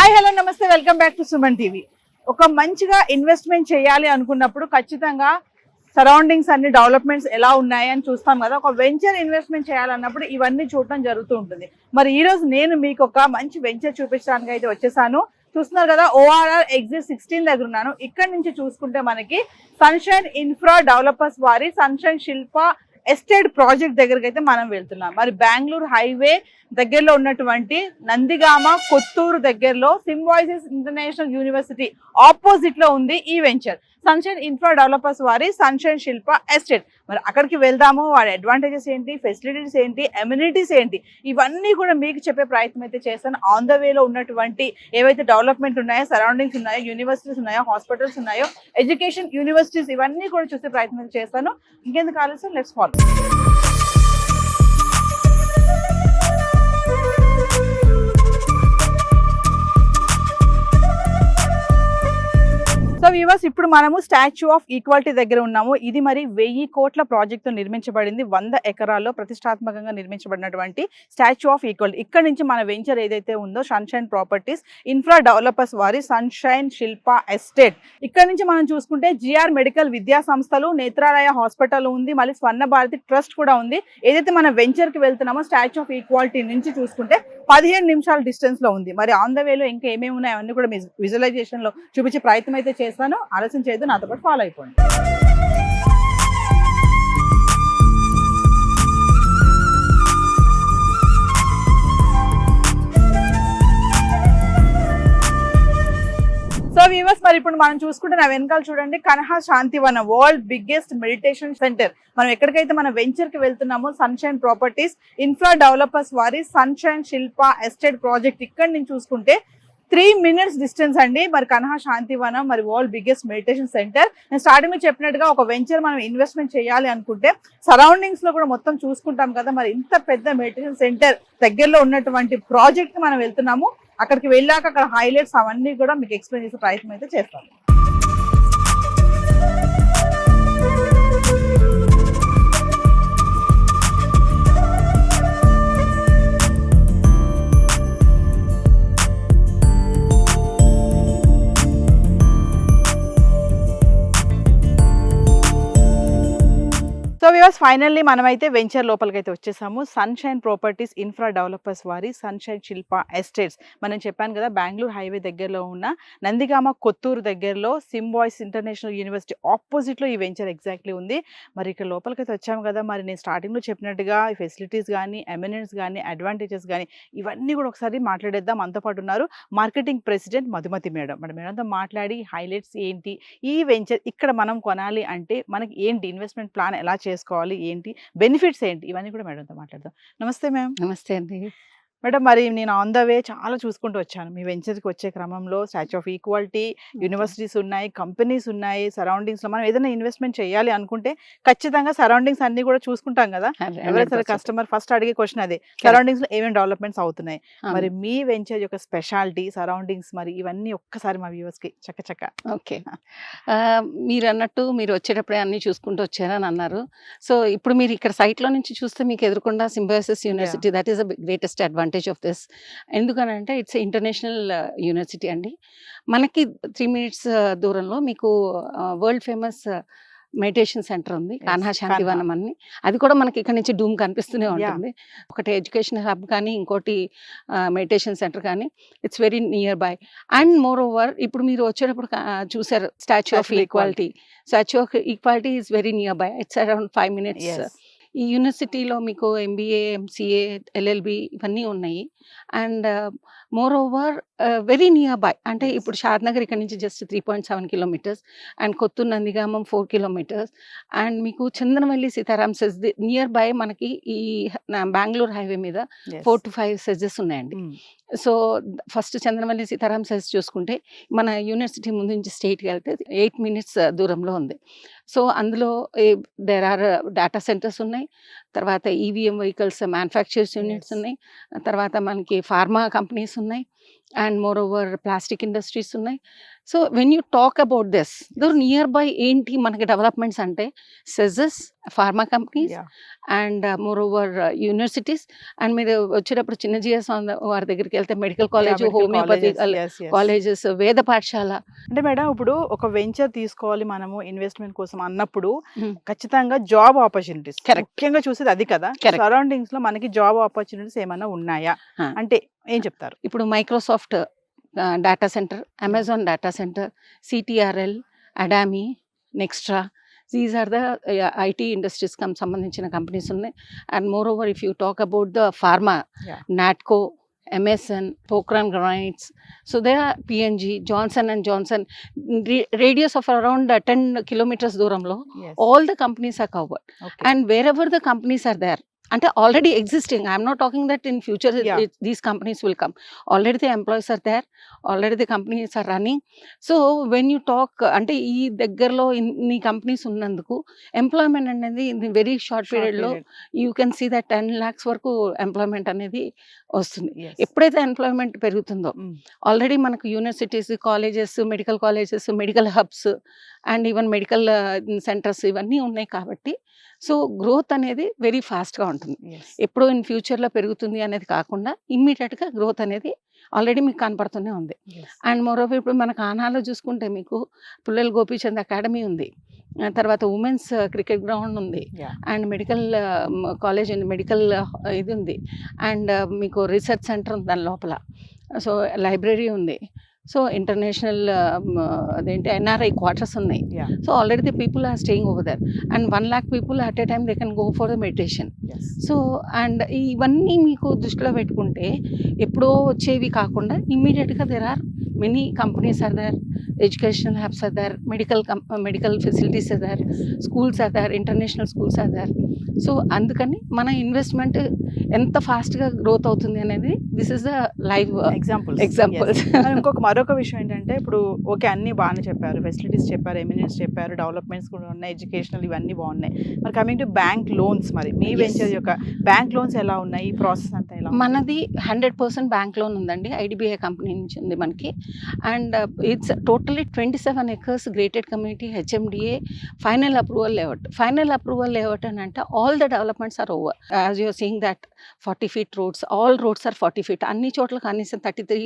Hi hello నమస్తే welcome back to Suman TV. ఒక మంచిగా ఇన్వెస్ట్మెంట్ చేయాలి అనుకున్నప్పుడు ఖచ్చితంగా సరౌండింగ్స్ అన్ని డెవలప్మెంట్స్ ఎలా ఉన్నాయి అని చూస్తాం కదా. ఒక వెంచర్ ఇన్వెస్ట్మెంట్ చేయాలన్నప్పుడు ఇవన్నీ చూడటం జరుగుతూ ఉంటుంది. మరి ఈ రోజు నేను మీకు ఒక మంచి వెంచర్ చూపించడానికి అయితే వచ్చేసాను. చూస్తున్నారు కదా, ORR ఎగ్జిట్ 16 దగ్గర ఉన్నాను. ఇక్కడ నుంచి చూసుకుంటే మనకి సన్షైన్ ఇన్ఫ్రా డెవలపర్స్ వారి సన్షైన్ శిల్ప ఎస్టేట్ ప్రాజెక్ట్ దగ్గరికి అయితే మనం వెళ్తున్నాం. మరి బెంగళూరు హైవే దగ్గరలో ఉన్నటువంటి నందిగామ కొత్తూరు దగ్గరలో సింబాయిసిస్ ఇంటర్నేషనల్ యూనివర్సిటీ ఆపోజిట్ లో ఉంది ఈ వెంచర్ సన్షైన్ ఇన్ఫ్రా డెవలపర్స్ వారి సన్షైన్ శిల్ప ఎస్టేట్. మరి అక్కడికి వెళ్దాము, వాడి అడ్వాంటేజెస్ ఏంటి, ఫెసిలిటీస్ ఏంటి, ఎమ్యూనిటీస్ ఏంటి, ఇవన్నీ కూడా మీకు చెప్పే ప్రయత్నం అయితే చేస్తాను. ఆన్ ద వేలో ఉన్నటువంటి ఏవైతే డెవలప్మెంట్ ఉన్నాయో, సరౌండింగ్స్ ఉన్నాయో, యూనివర్సిటీస్ ఉన్నాయో, హాస్పిటల్స్ ఉన్నాయో, ఎడ్యుకేషన్ యూనివర్సిటీస్ ఇవన్నీ కూడా చూసే ప్రయత్నం చేస్తాను. ఇంకెందుకు ఆలస్యం, లెట్స్ ఫాలో. సో వ్యూవర్స్, ఇప్పుడు మనము స్టాచ్యూ ఆఫ్ ఈక్వాలిటీ దగ్గర ఉన్నాము. ఇది మరి 1000 కోట్ల ప్రాజెక్ట్ తో నిర్మించబడింది. 100 ఎకరాల్లో ప్రతిష్టాత్మకంగా నిర్మించబడినటువంటి స్టాచ్యూ ఆఫ్ ఈక్వాలిటీ. ఇక్కడ నుంచి మన వెంచర్ ఏదైతే ఉందో సన్షైన్ ప్రాపర్టీస్ ఇన్ఫ్రా డెవలపర్స్ వారి సన్షైన్ శిల్ప ఎస్టేట్. ఇక్కడ నుంచి మనం చూసుకుంటే GR మెడికల్ విద్యా సంస్థలు, నేత్రాలయ హాస్పిటల్ ఉంది, మళ్ళీ స్వర్ణ భారతి ట్రస్ట్ కూడా ఉంది. ఏదైతే మన వెంచర్ కి వెళ్తున్నామో స్టాచ్యూ ఆఫ్ ఈక్వాలిటీ నుంచి చూసుకుంటే 15 నిమిషాల డిస్టెన్స్ లో ఉంది. మరి ఆన్ ద వేలో ఇంకా ఏమేమి ఉన్నాయి అవన్నీ కూడా విజువలైజేషన్ లో చూపించే ప్రయత్నం అయితే చేస్తాను. ఆలస్యం చేయదు, నాతో పాటు ఫాలో అయిపోండి. సో వ్యూవర్స్, మరి ఇప్పుడు మనం చూసుకుంటే నా వెనకాల చూడండి, Kanha Shantivana world biggest meditation center. మనం ఎక్కడికైతే మన వెంచర్ కి వెళ్తున్నామో సన్షైన్ ప్రాపర్టీస్ ఇన్ఫ్రా డెవలపర్స్ వారి సన్షైన్ శిల్ప ఎస్టేట్ ప్రాజెక్ట్. ఇక్కడ నుంచి చూసుకుంటే 3 minutes డిస్టెన్స్ అండి. మరి కన్హా శాంతివనం మరి వరల్డ్ బిగ్గెస్ట్ మెడిటేషన్ సెంటర్. నేను స్టార్టింగ్ లో చెప్పినట్టుగా ఒక వెంచర్ మనం ఇన్వెస్ట్మెంట్ చేయాలి అనుకుంటే సరౌండింగ్స్ లో కూడా మొత్తం చూసుకుంటాం కదా. మరి ఇంత పెద్ద మెడిటేషన్ సెంటర్ దగ్గరలో ఉన్నటువంటి ప్రాజెక్ట్ కి మనం వెళ్తున్నాము. అక్కడికి వెళ్ళాక అక్కడ హైలైట్స్ అవన్నీ కూడా మీకు ఎక్స్ప్లెయిన్ చేసే ప్రయత్నం అయితే చేస్తాను. సో వ్యూవర్స్, ఫైనల్లీ మనమైతే వెంచర్ లోపలికి అయితే వచ్చేసాము. సన్షైన్ ప్రాపర్టీస్ ఇన్ఫ్రా డెవలపర్స్ వారి సన్షైన్ శిల్ప ఎస్టేట్స్. మనం చెప్పాను కదా, బెంగళూరు హైవే దగ్గరలో ఉన్న నందిగామ కొత్తూరు దగ్గరలో సింబాయిస్ ఇంటర్నేషనల్ యూనివర్సిటీ ఆపోజిట్ లో ఈ వెంచర్ ఎగ్జాక్ట్లీ ఉంది. మరి ఇక్కడ లోపలికి అయితే వచ్చాము కదా. మరి నేను స్టార్టింగ్ లో చెప్పినట్టుగా ఫెసిలిటీస్ కానీ, ఎమినెన్స్ కానీ, అడ్వాంటేజెస్ కానీ ఇవన్నీ కూడా ఒకసారి మాట్లాడేద్దాం. మనతో పాటు ఉన్నారు మార్కెటింగ్ ప్రెసిడెంట్ మధుమతి మేడం. మేడంతో మాట్లాడి హైలైట్స్ ఏంటి, ఈ వెంచర్ ఇక్కడ మనం కొనాలి అంటే మనకి ఏంటి, ఇన్వెస్ట్మెంట్ ప్లాన్ ఎలా చేసుకోవాలి, ఏంటి బెనిఫిట్స్ ఏంటి, ఇవన్నీ కూడా మేడంతో మాట్లాడదాం. నమస్తే మ్యామ్. నమస్తే అండి మేడం. మరి నేను ఆన్ ద వే చాలా చూసుకుంటూ వచ్చాను. మీ వెంచర్కి వచ్చే క్రమంలో స్టాచ్యూ ఆఫ్ ఈక్వాలిటీ, యూనివర్సిటీస్ ఉన్నాయి, కంపెనీస్ ఉన్నాయి, సరౌండింగ్స్లో మనం ఏదైనా ఇన్వెస్ట్మెంట్ చేయాలి అనుకుంటే ఖచ్చితంగా సరౌండింగ్స్ అన్ని కూడా చూసుకుంటాం కదా. ఎవరైతే కస్టమర్ ఫస్ట్ అడిగే క్వశ్చన్ అదే, సరౌండింగ్స్ లో ఏమేమి డెవలప్మెంట్స్ అవుతున్నాయి. మరి మీ వెంచర్ యొక్క స్పెషాలిటీ, సరౌండింగ్స్ మరి ఇవన్నీ ఒక్కసారి మా వ్యూవర్స్ కి చక్క. ఓకే, మీరు అన్నట్టు మీరు వచ్చేటప్పుడే అన్ని చూసుకుంటూ వచ్చారని అన్నారు. సో ఇప్పుడు మీరు ఇక్కడ సైట్ లో నుంచి చూస్తే మీకు ఎదురుకుండా symbiosis university, that is the greatest advantage of this. ఎందుకనంటే ఇట్స్ ఇంటర్నేషనల్ యూనివర్సిటీ అండి. మనకి 3 minutes దూరంలో మీకు వరల్డ్ ఫేమస్ మెడిటేషన్ సెంటర్ ఉంది, కన్హా శాంతివనం అని. అది కూడా మనకి ఇక్కడ నుంచి డూమ్ కనిపిస్తూనే ఉంటుంది. ఒకటి ఎడ్యుకేషనల్ హబ్ కానీ, ఇంకోటి మెడిటేషన్ సెంటర్ కానీ. It's very near by. And more over ఇప్పుడు మీరు వచ్చేటప్పుడు చూసారు statue of equality. Statue of equality is very near by. It's around 5 minutes. ఈ యూనివర్సిటీలో మీకు MBA, MCA, LLB ఇవన్నీ ఉన్నాయి. And moreover very nearby. అంటే ఇప్పుడు షాద్నగర్ ఇక్కడ నుంచి just 3.7 kilometers, and Kothur Nandigama 4 kilometers, and మీకు Chandanavalli Sitaram SEZ nearby. మనకి ఈ బెంగళూరు హైవే మీద 4 to 5 సెజెస్ ఉన్నాయండి. So first Chandramalli Sitaram SEZ చూసుకుంటే మన యూనివర్సిటీ ముందు నుంచి స్టేట్కి వెళ్తే 8 minutes దూరంలో ఉంది. సో అందులో దేర్ ఆర్ డేటా సెంటర్స్ ఉన్నాయి, తర్వాత EVM వెహికల్స్ మ్యానుఫ్యాక్చర్స్ యూనిట్స్ ఉన్నాయి, తర్వాత మనకి ఫార్మా కంపెనీస్ ఉన్నాయి, and moreover plastic industries ఉన్నాయి. So when you talk about this nearby ఏంటి మనకి డెవలప్మెంట్స్ అంటే SEZs, pharma companies and moreover universities. And మీరు వచ్చేటప్పుడు చిన్న జిఎస్ వారి దగ్గరికి వెళ్తే మెడికల్ కాలేజ్, హోమియోపతి కాలేజెస్, వేద పాఠశాల. అంటే మేడం ఇప్పుడు ఒక వెంచర్ తీసుకోవాలి మనము ఇన్వెస్ట్మెంట్ కోసం అన్నప్పుడు ఖచ్చితంగా జాబ్ ఆపర్చునిటీస్ ముఖ్యంగా చూసేది అది కదా. సరౌండింగ్స్ లో మనకి జాబ్ ఆపర్చునిటీస్ ఏమైనా ఉన్నాయా అంటే ఏం చెప్తారు? ఇప్పుడు Microsoft data center, Amazon data center, Ctrl, అడామి, Nextra, these are the IT industries సంబంధించిన కంపెనీస్ ఉన్నాయి. And moreover if you talk about the pharma, Natco, MSN, Pokhran Granites, so there are PNG, Johnson and Johnson, radius of around 10 kilometers దూరంలో all the companies are covered. And wherever the companies are there, అంటే already existing, I'm not talking that in future these companies will come. Already the employees are there, already the companies are running. So when you talk అంటే ఈ దగ్గరలో ఇన్ని companies ఉన్నందుకు employment అనేది in very short పీరియడ్లో you can see that 10 lakhs వరకు employment అనేది వస్తుంది. ఎప్పుడైతే ఎంప్లాయ్మెంట్ పెరుగుతుందో ఆల్రెడీ మనకు universities, colleges, medical hubs and even medical centres ఇవన్నీ ఉన్నాయి కాబట్టి సో గ్రోత్ అనేది వెరీ ఫాస్ట్గా ఉంటుంది. ఎప్పుడో ఇన్ ఫ్యూచర్లో పెరుగుతుంది అనేది కాకుండా ఇమ్మీడియట్గా గ్రోత్ అనేది ఆల్రెడీ మీకు కనపడుతూనే ఉంది. అండ్ మరోవైపు ఇప్పుడు మన కానాలో చూసుకుంటే మీకు పుల్లెల గోపీచంద్ అకాడమీ ఉంది, తర్వాత ఉమెన్స్ క్రికెట్ గ్రౌండ్ ఉంది, అండ్ మెడికల్ కాలేజ్ ఉంది, మెడికల్ ఇది ఉంది, అండ్ మీకు రీసెర్చ్ సెంటర్ ఉంది దాని లోపల, సో లైబ్రరీ ఉంది, సో ఇంటర్నేషనల్ అదేంటి NRI క్వార్టర్స్ ఉన్నాయి. So already the people are staying over there and 1 lakh people at a time they can go for the meditation. So and ఇవన్నీ మీకు దృష్టిలో పెట్టుకుంటే ఎప్పుడో వచ్చేవి కాకుండా ఇమ్మీడియట్గా there are many companies are there, educational hubs are there, medical facilities are there, schools are there, international schools are there. So అందుకని మన ఇన్వెస్ట్మెంట్ ఎంత ఫాస్ట్గా గ్రోత్ అవుతుంది అనేది this is the live examples. ఇంకొక మరొక విషయం ఏంటంటే ఇప్పుడు ఓకే అన్నీ బాగానే చెప్పారు, ఫెసిలిటీస్ చెప్పారు, ఎమినెన్స్ చెప్పారు, డెవలప్మెంట్స్ కూడా ఉన్నాయి, ఎడ్యుకేషనల్ ఇవన్నీ బాగున్నాయి. మరి కమింగ్ టు బ్యాంక్ లోన్స్, మరి మీ వెంచర్ యొక్క బ్యాంక్ లోన్స్ ఎలా ఉన్నాయి, ఈ ప్రాసెస్ అంతా ఎలా? మనది 100% బ్యాంక్ లోన్ ఉందండి, IDBI కంపెనీ నుంచి ఉంది మనకి. And it's totally 27 acres gated community, HMDA, final approval layout అని అంటే all the developments are over. As you're seeing that 40 feet roads, all roads are 40 feet. అన్ని చోట్ల కనీసం 33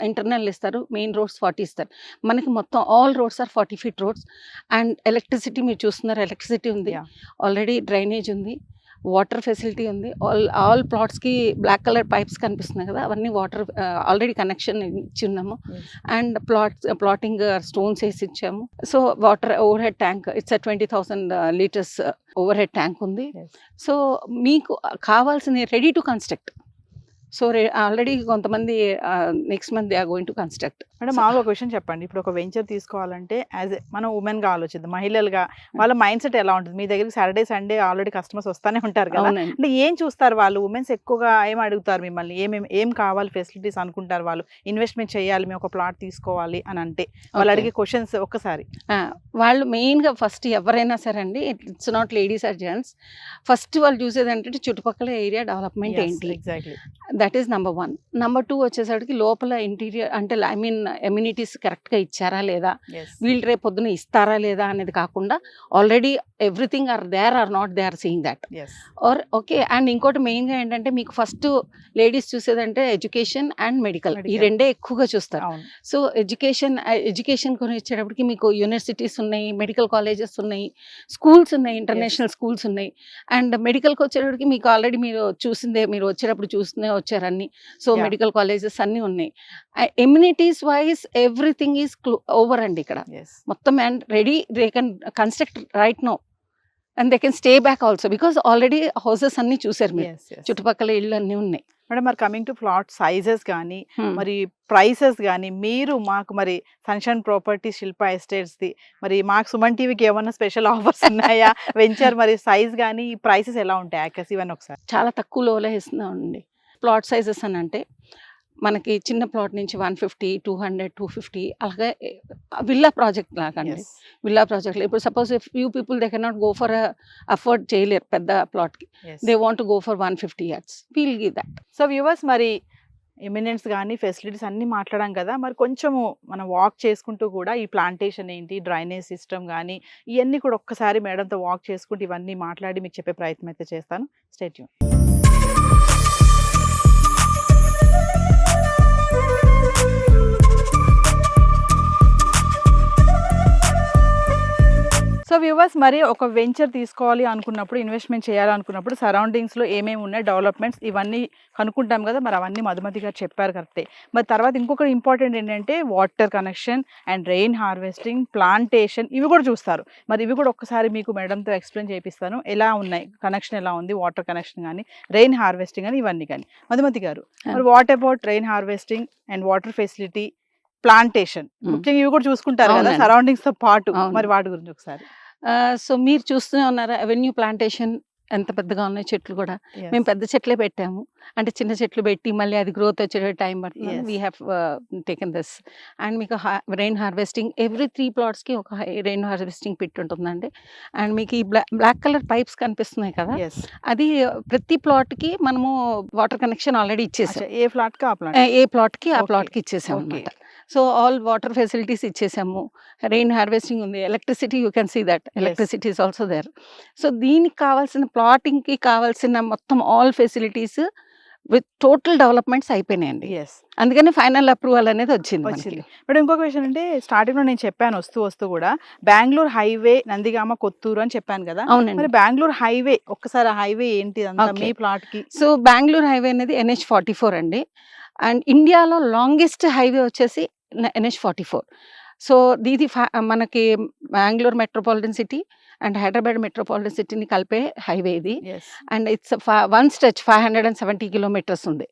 ఇంటర్నల్ ఇస్తారు, మెయిన్ రోడ్స్ 40 ఇస్తారు. మనకి మొత్తం all roads are 40 feet roads. And electricity మీరు చూస్తున్నారు, ఎలక్ట్రిసిటీ ఉంది, ఆల్రెడీ డ్రైనేజ్ ఉంది, వాటర్ ఫెసిలిటీ ఉంది. ఆల్ ప్లాట్స్కి బ్లాక్ కలర్ పైప్స్ కనిపిస్తున్నాయి కదా, అవన్నీ వాటర్ ఆల్రెడీ కనెక్షన్ ఇచ్చి ఉన్నాము. అండ్ ప్లాటింగ్ స్టోన్స్ వేసి ఇచ్చాము. So water overhead tank, it's 20,000 liters overhead tank ఉంది. సో మీకు కావాల్సింది ready to construct. So already కొంతమంది next month they are going to construct. అంటే మామూలు ఒక విషయం చెప్పండి, ఇప్పుడు ఒక వెంచర్ తీసుకోవాలంటే యాజ్ మనం ఉమెన్గా ఆలోచిద్దాం, మహిళలుగా వాళ్ళ మైండ్ సెట్ ఎలా ఉంటుంది? మీ దగ్గరికి సాటర్డే సండే ఆల్రెడీ కస్టమర్స్ వస్తూనే ఉంటారు కదా, అంటే ఏం చూస్తారు వాళ్ళు? ఉమెన్స్ ఎక్కువగా ఏం అడుగుతారు మిమ్మల్ని, ఏం కావాలి ఫెసిలిటీస్ అనుకుంటారు వాళ్ళు? ఇన్వెస్ట్మెంట్ చేయాలి, మేము ఒక ప్లాట్ తీసుకోవాలి అని అంటే వాళ్ళు అడిగే క్వశ్చన్స్ ఒక్కసారి. వాళ్ళు మెయిన్గా ఫస్ట్ ఎవరైనా సరే అండి, it's not ladies are gents, first వాళ్ళు చూసేది అంటే చుట్టుపక్కల ఏరియా డెవలప్మెంట్ ఏంటి, exactly that is number 1. Number 2 వచ్చేసరికి లోపల ఇంటీరియర్ అంటే ఐ మీన్ ఎమ్యూనిటీస్ కరెక్ట్గా ఇచ్చారా లేదా, వీళ్ళు రేపు పొద్దున ఇస్తారా లేదా అనేది కాకుండా already everything are there or not they are seeing that are okay. And ఇంకోటి మెయిన్గా ఏంటంటే మీకు ఫస్ట్ లేడీస్ చూసేదంటే ఎడ్యుకేషన్ అండ్ మెడికల్, ఈ రెండే ఎక్కువగా చూస్తారు. సో ఎడ్యుకేషన్ కొని ఇచ్చేటప్పటికి మీకు యూనివర్సిటీస్ ఉన్నాయి, మెడికల్ కాలేజెస్ ఉన్నాయి, స్కూల్స్ ఉన్నాయి, ఇంటర్నేషనల్ స్కూల్స్ ఉన్నాయి. అండ్ మెడికల్కి వచ్చేటప్పటికి మీకు ఆల్రెడీ మీరు వచ్చేటప్పుడు చూస్తూనే వచ్చారన్ని. సో మెడికల్ కాలేజెస్ అన్నీ ఉన్నాయి. Amenities wise everything is over అండి ఇక్కడ మొత్తం. And ready they can construct right now and they can stay back also because already houses అన్ని చూసారు మీరు, చుట్టుపక్కల ఇళ్ళు అన్నీ ఉన్నాయి. మేడం మరి కమింగ్ టు ప్లాట్ సైజెస్ కానీ మరి ప్రైసెస్ కానీ మీరు మాకు మరి సన్షైన్ ప్రాపర్టీ, శిల్ప ఎస్టేట్స్ది మరి మాకు సుమన్ టీవీకి ఏమైనా స్పెషల్ ఆఫర్స్ ఉన్నాయా? వెంచర్ మరి సైజ్ కానీ ప్రైసెస్ ఎలా ఉంటాయి యాక్స్ ఇవన్నీ ఒకసారి? చాలా తక్కువలో ఇస్తున్నామండి. ప్లాట్ సైజెస్ అని అంటే మనకి చిన్న ప్లాట్ నుంచి 150, 200, 250 అలాగే విల్లా ప్రాజెక్ట్ లాగా అండి. విల్లా ప్రాజెక్ట్లో ఇప్పుడు suppose few people they cannot go for afford చేయలేరు పెద్ద ప్లాట్కి, they want go for 150 yards, we'll give that. So viewers మరి ఎమినెన్స్ కానీ ఫెసిలిటీస్ అన్ని మాట్లాడాం కదా, మరి కొంచెము మనం వాక్ చేసుకుంటూ కూడా ఈ ప్లాంటేషన్ ఏంటి, డ్రైనేజ్ సిస్టమ్ కానీ ఇవన్నీ కూడా ఒక్కసారి మేడంతో వాక్ చేసుకుంటూ ఇవన్నీ మాట్లాడి మీకు చెప్పే ప్రయత్నం అయితే చేస్తాను. Stay tune. సో వ్యూవర్స్, మరి ఒక వెంచర్ తీసుకోవాలి అనుకున్నప్పుడు, ఇన్వెస్ట్మెంట్ చేయాలనుకున్నప్పుడు సరౌండింగ్స్లో ఏమేమి ఉన్నాయి, డెవలప్మెంట్స్ ఇవన్నీ కనుక్కుంటాం కదా. మరి అవన్నీ మధుమతి గారు చెప్పారు కరెక్టే. మరి తర్వాత ఇంకొకటి ఇంపార్టెంట్ ఏంటంటే water connection and rain harvesting, plantation ఇవి కూడా చూస్తారు. మరి ఇవి కూడా ఒక్కసారి మీకు మేడంతో ఎక్స్ప్లెయిన్ చేపిస్తాను, ఎలా ఉన్నాయి, కనెక్షన్ ఎలా ఉంది, వాటర్ కనెక్షన్ కానీ రెయిన్ హార్వెస్టింగ్ అని ఇవన్నీ కానీ. మధుమతి గారు, మరి what about rain harvesting and water facility, plantation ముఖ్యంగా ఇవి కూడా చూసుకుంటారు కదా సరౌండింగ్స్ తో పాటు, మరి వాటి గురించి ఒకసారి. సో మీరు చూస్తూనే ఉన్నారా అవెన్యూ ప్లాంటేషన్ ఎంత పెద్దగా ఉన్నాయి, చెట్లు కూడా మేము పెద్ద చెట్లే పెట్టాము. అంటే చిన్న చెట్లు పెట్టి మళ్ళీ అది గ్రోత్ వచ్చే టైం పడుతుంది. We have taken this. And మీకు రెయిన్ హార్వెస్టింగ్ ఎవ్రీ 3 plotsకి ఒక రెయిన్ హార్వెస్టింగ్ పిట్ ఉంటుందండి. అండ్ మీకు ఈ బ్లాక్ కలర్ పైప్స్ కనిపిస్తున్నాయి కదా, అది ప్రతి ప్లాట్కి మనము వాటర్ కనెక్షన్ ఆల్రెడీ ఇచ్చేసాం. ఏ ప్లాట్కి ఆ ప్లాట్కి ఇచ్చేసాం అనమాట. సో ఆల్ వాటర్ ఫెసిలిటీస్ ఇచ్చేసాము. రెయిన్ హార్వెస్టింగ్ ఉంది, electricity you can see that electricity is also there. So దీనికి కావాల్సిన ప్లాటింగ్కి కావాల్సిన మొత్తం all facilities with total developments అయిపోయినాయండి. అందుకని ఫైనల్ అప్రూవల్ అనేది వచ్చింది. బట్ ఇంకొక విషయం అంటే, స్టార్టింగ్ లో నేను చెప్పాను వస్తూ కూడా బెంగళూరు హైవే నందిగామ కొత్తూరు అని చెప్పాను కదా. అవునండి. మరి బెంగళూరు హైవే ఒక్కసారి హైవే ఏంటి మీ ప్లాట్ కి? సో బెంగళూరు హైవే అనేది NH44 అండి. అండ్ ఇండియాలో లాంగెస్ట్ హైవే వచ్చేసి NH44. సో ఇది మనకి Bengaluru metropolitan city and Hyderabad metropolitan సిటీని కలిపే హైవే ఇది. And it's one stretch 570 kilometers ఉంది.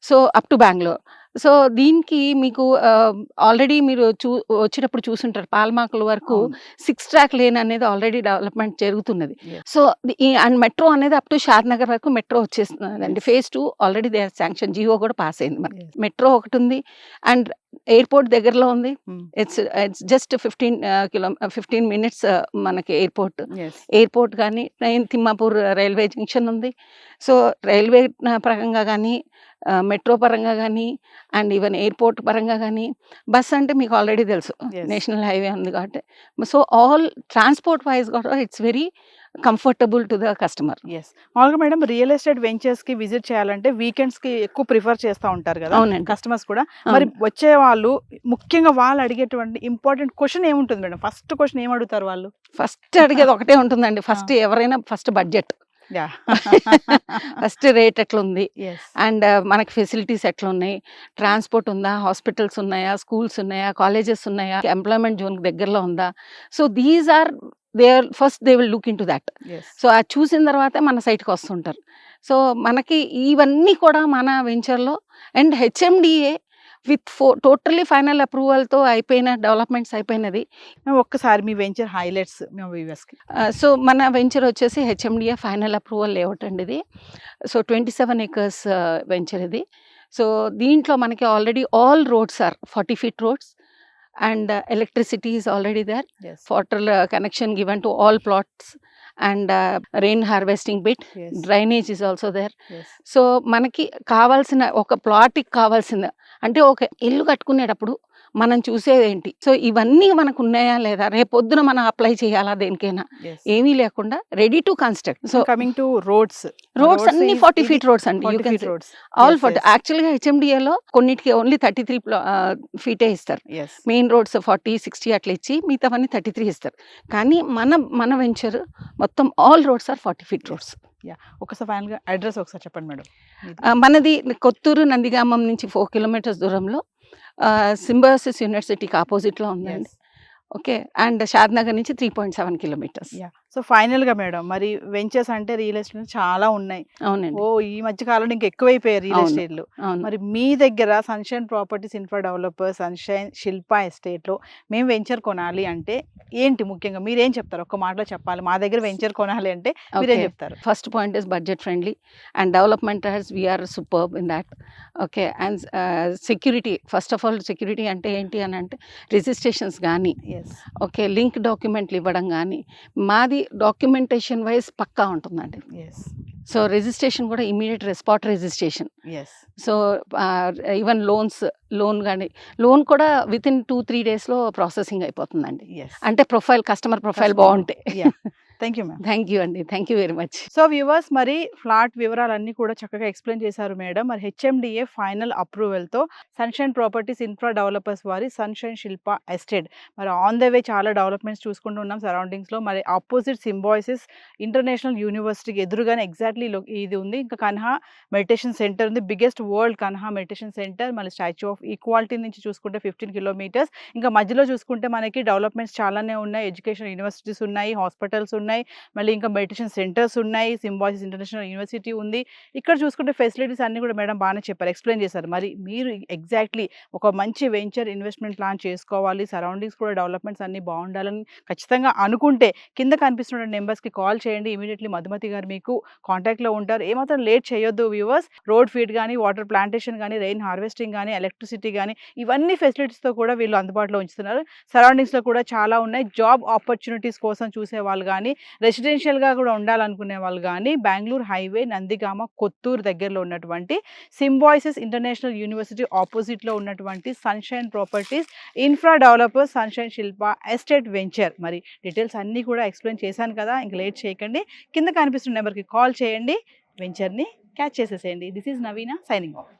So up to Bengaluru. So దీనికి మీకు ఆల్రెడీ మీరు వచ్చేటప్పుడు చూసుంటారు, పాల్మాకుల వరకు 6 track lane అనేది ఆల్రెడీ డెవలప్మెంట్ జరుగుతున్నది. సో అండ్ మెట్రో అనేది అప్ టు షాద్నగర్ వరకు మెట్రో వచ్చేస్తుంది అండి. Phase 2 already they are sanction, జియో కూడా పాస్ అయింది. మనకి మెట్రో ఒకటి ఉంది అండ్ ఎయిర్పోర్ట్ దగ్గరలో ఉంది. ఇట్స్ జస్ట్ 15 minutes మనకి ఎయిర్పోర్ట్ కానీ తిమ్మాపూర్ రైల్వే జంక్షన్ ఉంది. సో రైల్వే పరంగా కానీ, మెట్రో పరంగా కానీ, అండ్ ఈవెన్ ఎయిర్పోర్ట్ పరంగా కానీ, బస్ అంటే మీకు ఆల్రెడీ తెలుసు నేషనల్ హైవే ఉంది కాబట్టి. సో ఆల్ ట్రాన్స్పోర్ట్ వైజ్ కూడా it's very comfortable to the customer. మామూలుగా మేడం రియల్ ఎస్టేట్ వెంచర్స్ కి విజిట్ చేయాలంటే వీకెండ్స్ కి ఎక్కువ ప్రిఫర్ చేస్తూ ఉంటారు కదా కస్టమర్స్ కూడా. మరి వచ్చే వాళ్ళు ముఖ్యంగా వాళ్ళు అడిగేటువంటి ఇంపార్టెంట్ క్వశ్చన్ ఏముంటుంది మేడం? ఫస్ట్ క్వశ్చన్ ఏం అడుగుతారు వాళ్ళు? ఫస్ట్ అడిగేది ఒకటే ఉంటుందండి. ఫస్ట్ ఎవరైనా ఫస్ట్ బడ్జెట్, ఫస్ట్ రేట్ ఎట్లుంది, అండ్ మనకి ఫెసిలిటీస్ ఎట్లున్నాయి, ట్రాన్స్పోర్ట్ ఉందా, హాస్పిటల్స్ ఉన్నాయా, స్కూల్స్ ఉన్నాయా, కాలేజెస్ ఉన్నాయా, ఎంప్లాయ్మెంట్ జోన్ దగ్గరలో ఉందా. So these are they will look into that. సో అది చూసిన తర్వాత మన సైట్కి వస్తుంటారు. సో మనకి ఇవన్నీ కూడా మన వెంచర్లో and HMDA with totally final అప్రూవల్తో అయిపోయిన డెవలప్మెంట్స్ అయిపోయినది. ఒక్కసారి మీ వెంచర్ హైలైట్స్ మేము వ్యూవర్స్కి. సో మన వెంచర్ వచ్చేసి HMDA ఫైనల్ అప్రూవల్ లేఅవుట్ అండి ఇది. సో 27 acres వెంచర్ ఇది. సో దీంట్లో మనకి already all roads are 40 feet roads and electricity is already there. Water connection given to all plots and rain harvesting bit. Drainage is also there. So మనకి కావాల్సిన ఒక ప్లాట్కి కావాల్సిన అంటే ఒక ఇల్లు కట్టుకునేటప్పుడు మనం చూసేది ఏంటి, సో ఇవన్నీ మనకు ఉన్నాయా లేదా, రేపొద్దున మనం అప్లై చేయాలా దేనికైనా, ఏమీ లేకుండా ready to construct. So coming to roads అన్ని 40 feet రోడ్స్ అండి. ఆల్ 40. యాక్చువల్గా HMDAలో కొన్నిటికి ఓన్లీ 33 feet ఇస్తారు. మెయిన్ రోడ్స్ 40, 60 అట్లా ఇచ్చి మిగతావన్నీ 33 ఇస్తారు. కానీ మన వెంచర్ మొత్తం all roads are 40 feet roads. ఒకసారి ఫైనల్గా అడ్రస్ ఒకసారి చెప్పండి మేడం. మనది కొత్తూరు నందిగామం నుంచి 4 kilometers దూరంలో సింబయోసిస్ యూనివర్సిటీకి ఆపోజిట్లో ఉందండి. ఓకే. అండ్ షాద్నగర్ నుంచి 3.7 kilometers. సో ఫైనల్ గా మేడం, మరి వెంచర్స్ అంటే రియల్ ఎస్టేట్ చాలా ఉన్నాయి. అవునండి. ఈ మధ్య కాలంలో ఇంకా ఎక్కువైపోయాయి రియల్ ఎస్టేట్లు. మరి మీ దగ్గర sunshine properties infra developer, sunshine Shilpa estate లో మేము వెంచర్ కొనాలి అంటే ఏంటి ముఖ్యంగా మీరేం చెప్తారు? ఒక్క మాటలో చెప్పాలి, మా దగ్గర వెంచర్ కొనాలి అంటే మీరేం చెప్తారు? First point is budget friendly and development he's we're superb in that. Okay. And security, first of all security అంటే ఏంటి అని అంటే రిజిస్ట్రేషన్స్ కానీ, ఓకే, లింక్ డాక్యుమెంట్లు ఇవ్వడం కానీ, మాది డాక్యుమెంటేషన్ వైజ్ పక్కా ఉంటుందండి. సో రిజిస్ట్రేషన్ కూడా immediate spot registration. Yes so even loan కానీ లోన్ కూడా విత్ ఇన్ 2-3 డేస్లో ప్రాసెసింగ్ అయిపోతుందండి. ఎస్ అంటే కస్టమర్ ప్రొఫైల్ బాగుంటే. Thank you ma'am. Thank you అండి, thank you very much. So viewers, మరి ఫ్లాట్ వివరాలన్నీ కూడా చక్కగా ఎక్స్ప్లెయిన్ చేశారు మేడం. మరి హెచ్ఎండిఏ ఫైనల్ అప్రూవల్తో సన్షైన్ ప్రాపర్టీస్ ఇన్ఫ్రా డెవలపర్స్ వారి సన్షైన్ శిల్ప ఎస్టేట్ మరి ఆన్ ద వే చాలా డెవలప్మెంట్స్ చూసుకుంటూ ఉన్నాం సరౌండింగ్స్లో. మరి ఆపోజిట్ సింబాయిసిస్ ఇంటర్నేషనల్ యూనివర్సిటీకి ఎదురుగానే ఎగ్జాక్ట్లీ ఇది ఉంది. ఇంకా కన్హా మెడిటేషన్ సెంటర్ ఉంది, biggest world Kanha meditation centre. మళ్ళీ స్టాచ్యూ ఆఫ్ ఈక్వాలిటీ నుంచి చూసుకుంటే 15 కిలోమీటర్స్. ఇంకా మధ్యలో చూసుకుంటే మనకి డెవలప్మెంట్స్ చాలానే ఉన్నాయి. ఎడ్యుకేషన్ యూనివర్సిటీస్ ఉన్నాయి, హాస్పిటల్స్ ఉన్నాయి, మళ్ళీ ఇంకా మెడిటేషన్ సెంటర్స్ ఉన్నాయి, సింబాయిసిస్ ఇంటర్నేషనల్ యూనివర్సిటీ ఉంది. ఇక్కడ చూసుకుంటే ఫెసిలిటీస్ అన్ని కూడా మేడం బాగానే చెప్పారు, ఎక్స్ప్లెయిన్ చేశారు. మరి మీరు ఎగ్జాక్ట్లీ ఒక మంచి వెంచర్ ఇన్వెస్ట్మెంట్ ప్లాన్ చేసుకోవాలి, సరౌండింగ్స్ కూడా డెవలప్మెంట్స్ అన్ని బాగుండాలని ఖచ్చితంగా అనుకుంటే కింద కనిపిస్తున్న నెంబర్స్కి కాల్ చేయండి. ఇమీడియట్లీ మధుమతి గారు మీకు కాంటాక్ట్లో ఉంటారు. ఏమాత్రం లేట్ చేయొద్దు వ్యూవర్స్. రోడ్ ఫీడ్ కానీ, వాటర్ ప్లాంటేషన్ కానీ, రెయిన్ హార్వెస్టింగ్ కానీ, ఎలక్ట్రిసిటీ కానీ, ఇవన్నీ ఫెసిలిటీస్తో కూడా వీళ్ళు అందుబాటులో ఉంచుతున్నారు. సరౌండింగ్స్లో కూడా చాలా ఉన్నాయి. జాబ్ ఆపర్చునిటీస్ కోసం చూసే వాళ్ళు కానీ, రెసిడెన్షియల్గా కూడా ఉండాలనుకునే వాళ్ళు కానీ, బెంగళూరు హైవే నందిగామ కొత్తూరు దగ్గరలో ఉన్నటువంటి సింబాయిసిస్ ఇంటర్నేషనల్ యూనివర్సిటీ ఆపోజిట్లో ఉన్నటువంటి sunshine properties infra developers sunshine Shilpa estate venture. మరి డీటెయిల్స్ అన్నీ కూడా ఎక్స్ప్లెయిన్ చేశాను కదా, ఇంక లేట్ చేయకండి. కింద కనిపిస్తున్న నెంబర్కి కాల్ చేయండి, వెంచర్ని క్యాచ్ చేసేసేయండి. This is Naveena signing of.